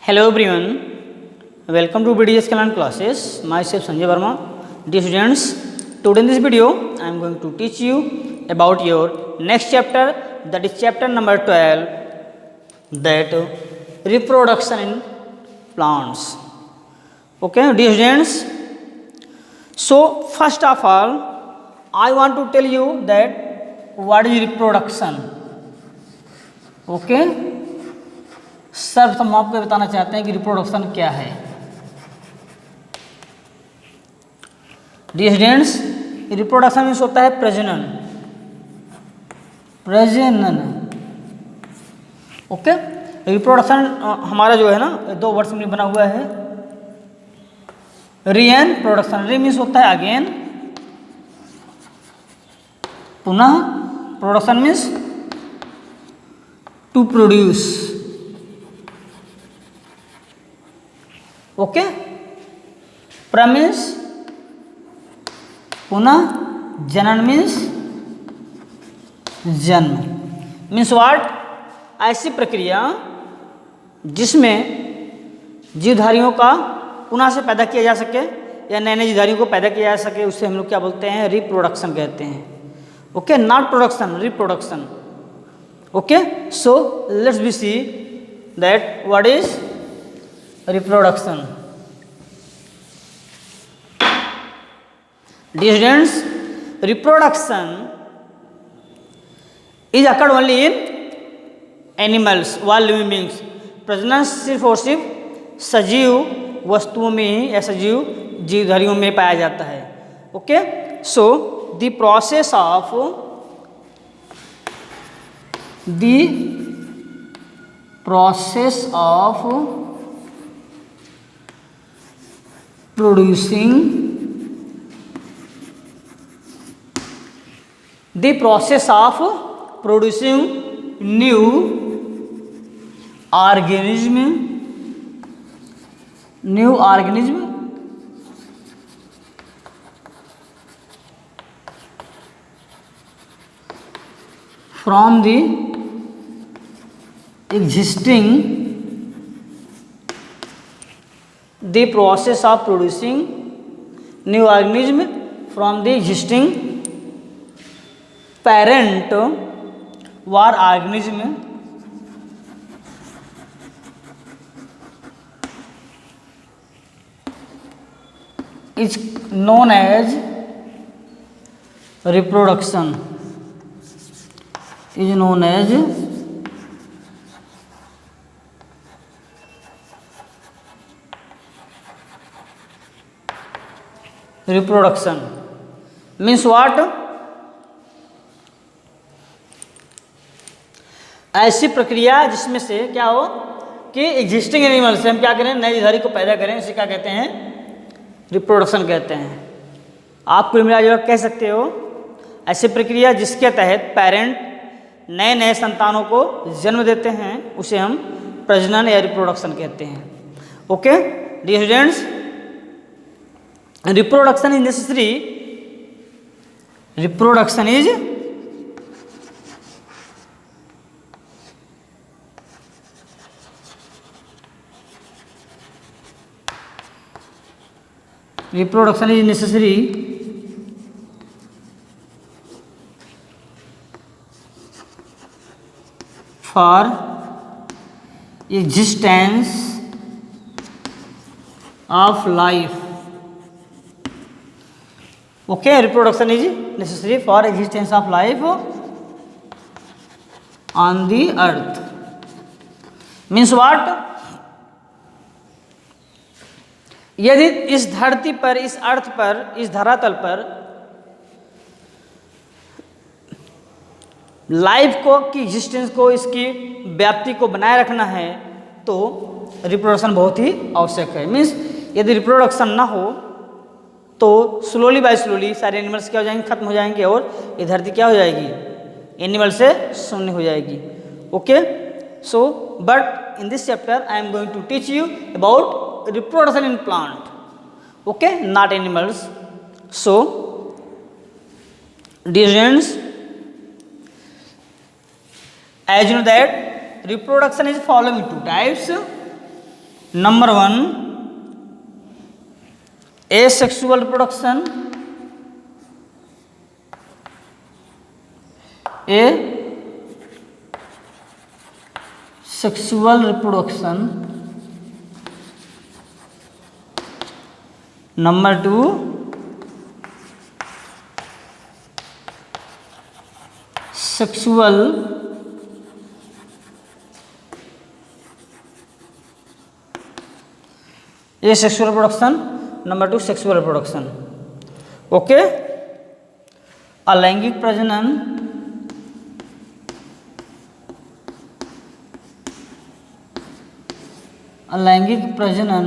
Hello everyone, welcome to BDS Kalan classes. Myself Sanjay Verma. Dear students, today in this video I am going to teach you about your next chapter, that is chapter number 12, that reproduction in plants. Okay, dear students. So first of all, I want to tell you that what is reproduction. Okay. सर्वप्रथम आपको बताना चाहते हैं कि reproduction क्या है। Dear students, reproduction means होता है प्रजनन। ओके, रिप्रोडक्शन हमारा जो है ना, दो वर्ड से बना हुआ है। री एंड प्रोडक्शन। री मीन्स होता है अगेन, पुनः। Production means to produce. Okay, प्र मीन्स पुनः, जनन मीन्स जन्म। मीन्स वाट, ऐसी प्रक्रिया जिसमें जीवधारियों का पुनः से पैदा किया जा सके या नए नए जीवधारियों को पैदा किया जा सके, उससे हम लोग क्या बोलते हैं? रिप्रोडक्शन कहते हैं। Okay, not production, reproduction. Okay, so let's be see that what is reproduction. Dear students, reproduction is occurred only in animals, while living beings. प्रजनन सिर्फ और सिर्फ सजीव वस्तुओं में ही या सजीव जीवधारियों में पाया जाता है। Okay, so the process of producing new organism from the existing, the process of producing new organism from the existing parent war organism is known as reproduction. Is known as reproduction. Means what? ऐसी प्रक्रिया जिसमें से क्या हो कि existing animal से हम क्या करें? नई जीवधारी को पैदा करें, इसे क्या कहते हैं? रिप्रोडक्शन कहते हैं। आप कुल मिला कह सकते हो ऐसी प्रक्रिया जिसके तहत पेरेंट नए नए संतानों को जन्म देते हैं, उसे हम प्रजनन या रिप्रोडक्शन कहते हैं। Okay dear students, reproduction is necessary. Reproduction is necessary for existence of life. Okay, reproduction is necessary for existence of life on the earth. Means what? यदि इस धरती पर, इस अर्थ पर, इस धरातल पर लाइफ को की एग्जिस्टेंस को, इसकी व्याप्ति को बनाए रखना है तो रिप्रोडक्शन बहुत ही आवश्यक है। मीन्स यदि रिप्रोडक्शन ना हो तो स्लोली बाय स्लोली सारे एनिमल्स क्या हो जाएंगे? खत्म हो जाएंगे और ये धरती क्या हो जाएगी? एनिमल से शून्य हो जाएगी। Okay, so but in this chapter I am going to teach you about reproduction in plant, okay, not animals. So dear students, as you know that reproduction is following two types. Number 1 asexual reproduction, asexual reproduction. Number 2 sexual asexual reproduction. Number 2 sexual reproduction. Okay, अलैंगिक प्रजनन, अलैंगिक प्रजनन.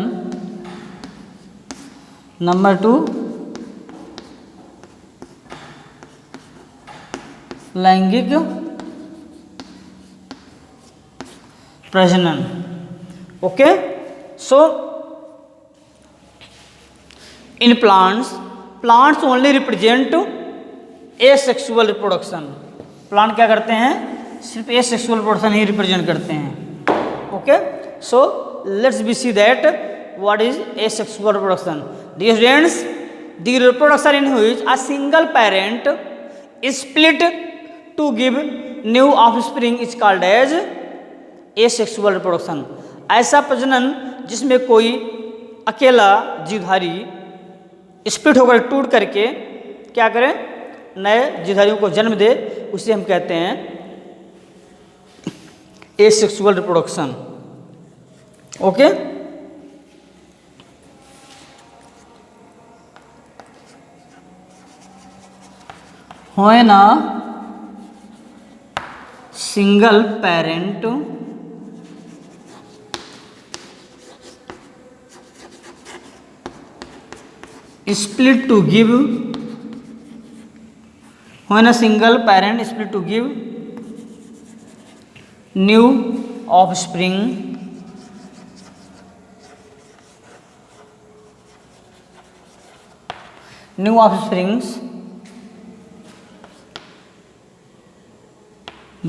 Number 2 लैंगिक प्रजनन. Okay, so in plants only represent asexual reproduction. Plant क्या करते हैं? सिर्फ एसेक्सुअल रिप्रोडक्शन ही रिप्रेजेंट करते हैं. Okay, so let's be see that what is asexual reproduction. Dear students, the reproduction in which a single parent split to give new offspring is called as asexual reproduction. ऐसा प्रजनन जिसमें कोई अकेला जीवधारी split होकर टूट करके क्या करें, नए जीवधारियों को जन्म दे, उसे हम कहते हैं asexual reproduction. Okay, when a single parent split to give new offspring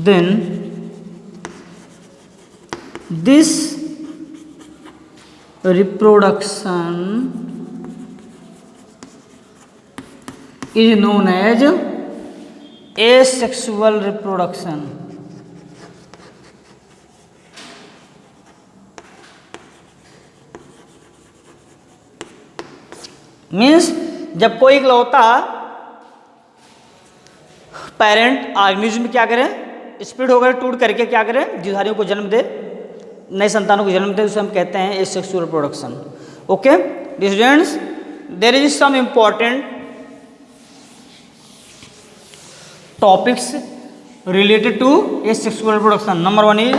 then this reproduction is known as asexual reproduction. Means जब कोई इकलौता पेरेंट ऑर्गेनिज्म क्या करें, स्प्लिट होकर टूट करके क्या करें, जीवधारियों को जन्म दे, नए संतानों को जन्म दे, उसे हम कहते हैं asexual reproduction. Okay dear students, there is some important topics related to asexual reproduction. Number 1 is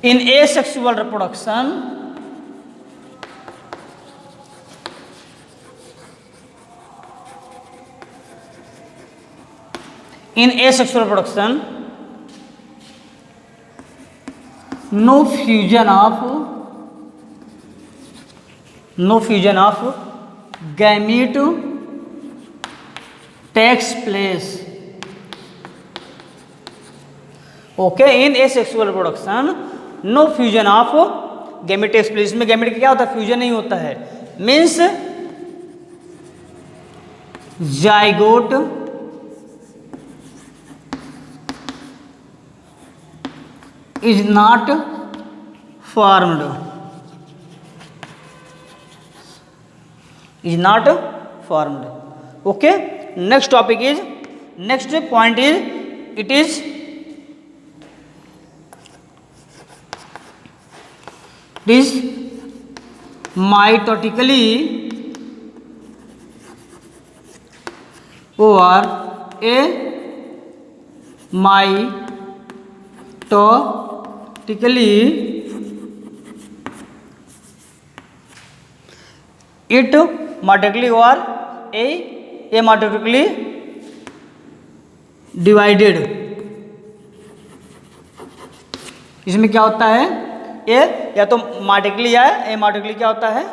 in asexual reproduction no fusion of gamete takes place. Okay, in asexual reproduction no fusion of gamete takes place. इसमें gamete का क्या होता है, fusion नहीं होता है. Means zygote is not formed. Okay, next point is it is mitotically or mitotically or amitotically divided. इसमें क्या होता है, ए या तो मार्टिकली या एमार्टिकली क्या होता है,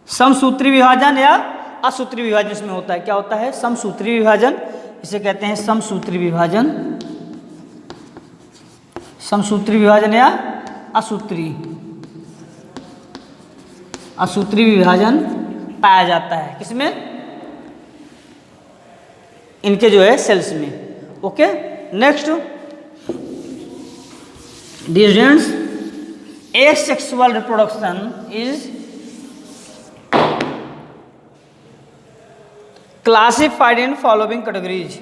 समसूत्री विभाजन या असूत्री विभाजन इसमें होता है. क्या होता है, समसूत्री विभाजन इसे कहते हैं समसूत्री विभाजन, समसूत्री विभाजन या असूत्री विभाजन पाया जाता है किसमें, इनके जो है सेल्स में। Okay, next dividends, asexual reproduction is classified in following categories.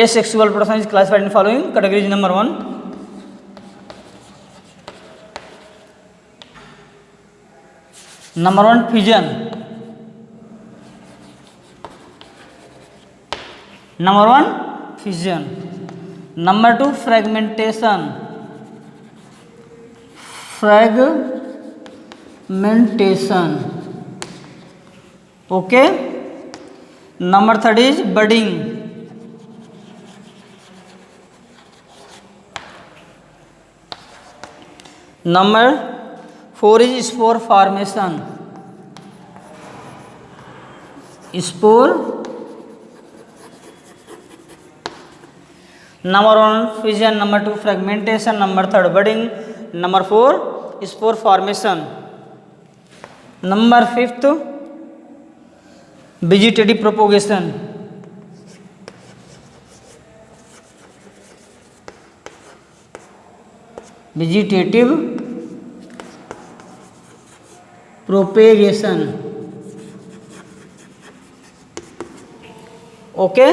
Asexual reproduction is classified in following categories. Number 1, fission. Number 1, fission. Number 2, fragmentation. Okay. Number 3 is budding. Number 4 is spore formation. Number 1 fission, number 2 fragmentation, number 3 budding, number 4 spore formation. Number 5th vegetative propagation. Okay,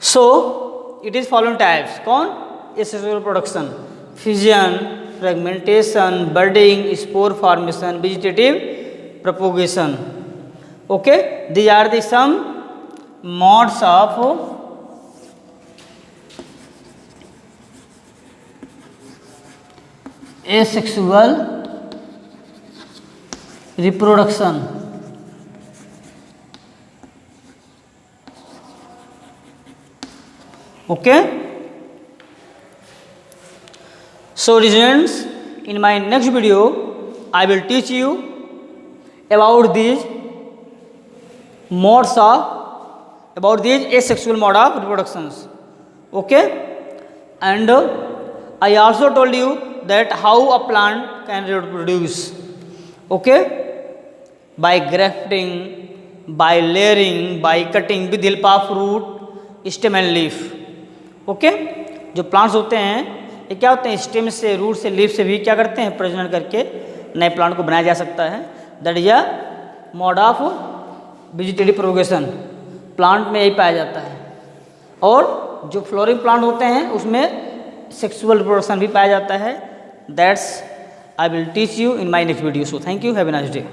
so it is following types. कौन? asexual reproduction, fission, fragmentation, budding, spore formation, vegetative propagation. Okay, these are the some modes of asexual reproduction. Okay, so students, in my next video I will teach you about these modes of, about these asexual mode of reproductions. Okay, and I also told you that how a plant can reproduce. Okay, by grafting, by layering, by cutting with help of root, stem and leaf. Okay, जो plants होते हैं ये क्या होते हैं, stem से, root से, leaf से भी क्या करते हैं, प्रजनन करके नए प्लांट को बनाया जा सकता है. That is a mode of vegetative propagation. Plant में यही पाया जाता है. और जो फ्लोरिंग प्लांट होते हैं उसमें सेक्सुअल रिप्रोडक्शन भी पाया जाता है. That's I will teach you in my next video. So thank you, have a nice day.